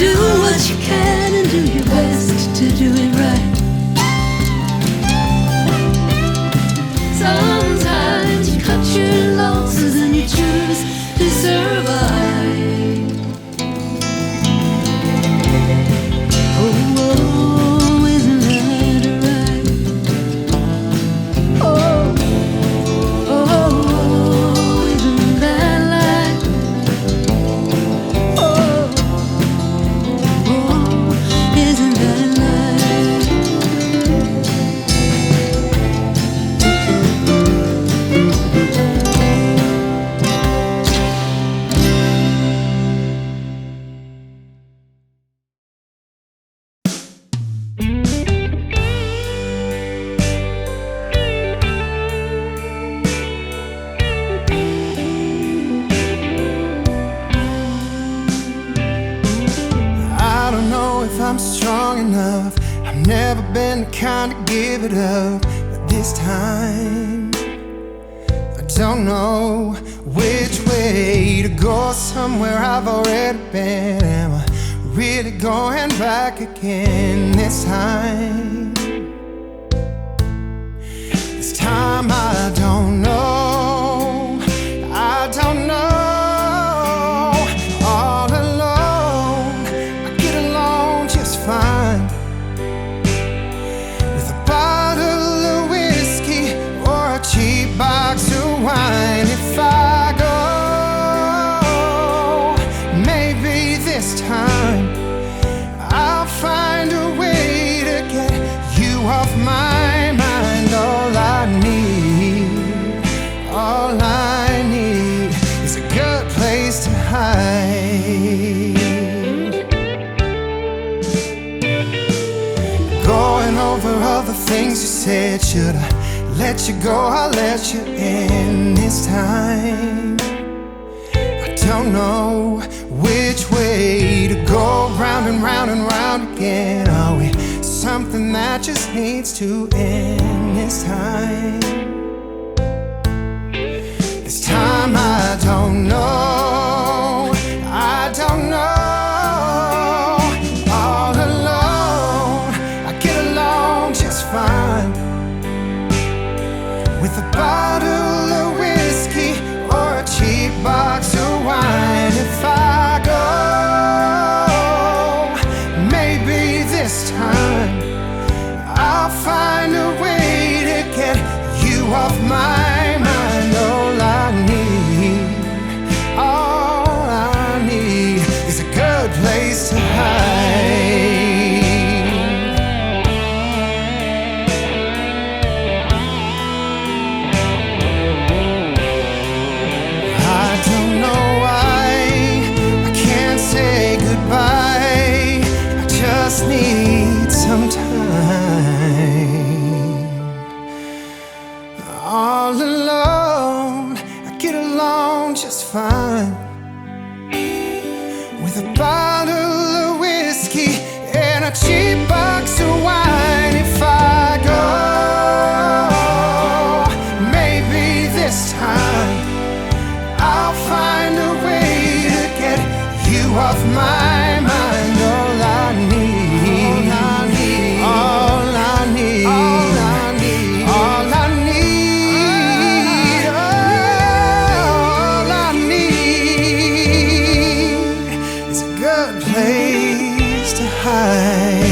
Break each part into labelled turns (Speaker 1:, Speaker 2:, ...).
Speaker 1: do what you can. been the kind to give it up, but this time I don't know which way to go. Somewhere I've already been. Am I really going back again this time? This time I don't know. I don't know. All alone, I get along just fine with a bottle of whiskey or a cheap box of wine. If I go, maybe this time I'll find a way to get you off my mind. All I need is a good place to hide. Going over all the things you said. Should I let you go? I'll let you in this time. I don't know which way to go. Round and round and round again. Are we something that just needs to end this time? This time I don't know. I don't know. All alone, I get along just fine with a bottle of whiskey or a cheap box of wine. If I go, maybe this time I'll find a way to get you off my mind. All I need is a good place to hide. I don't know why I can't say goodbye. I just need some time. All alone, I get along just fine with a bottle of whiskey and a cheap box of wine. If I go, maybe this time I'll find a way to get you off my mind. All I need, all I need, all I need, all I need, all I need is a good place to hide.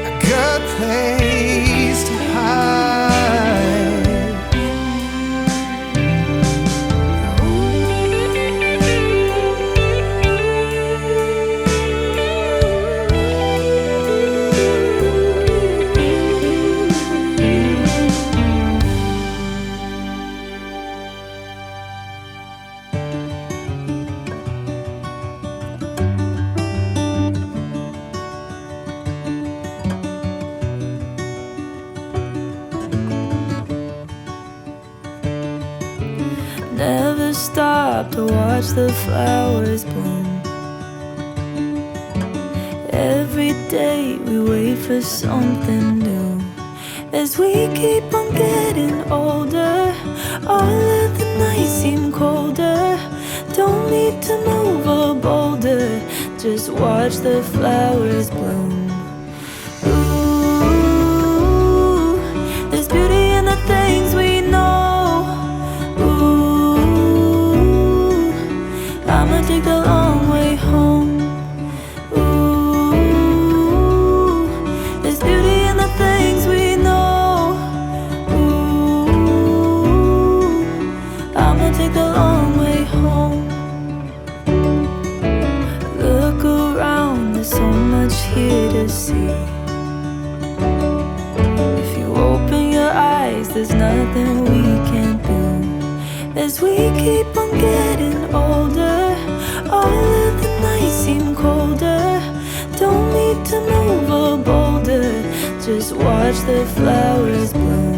Speaker 1: A good place to hide.
Speaker 2: Never stop to watch the flowers bloom. Every day we wait for something new. As we keep on getting older, all of the nights seem colder. Don't need to move a boulder, just watch the flowers bloom. Ooh, there's beauty in the things we know. I'ma take the long way home. Ooh, there's beauty in the things we know. Ooh, I'ma take the long way home. Look around, there's so much here to see. If you open your eyes, there's nothing we can't do. As we keep on getting older, all of the nights seem colder. Don't need to move a boulder, just watch the flowers bloom.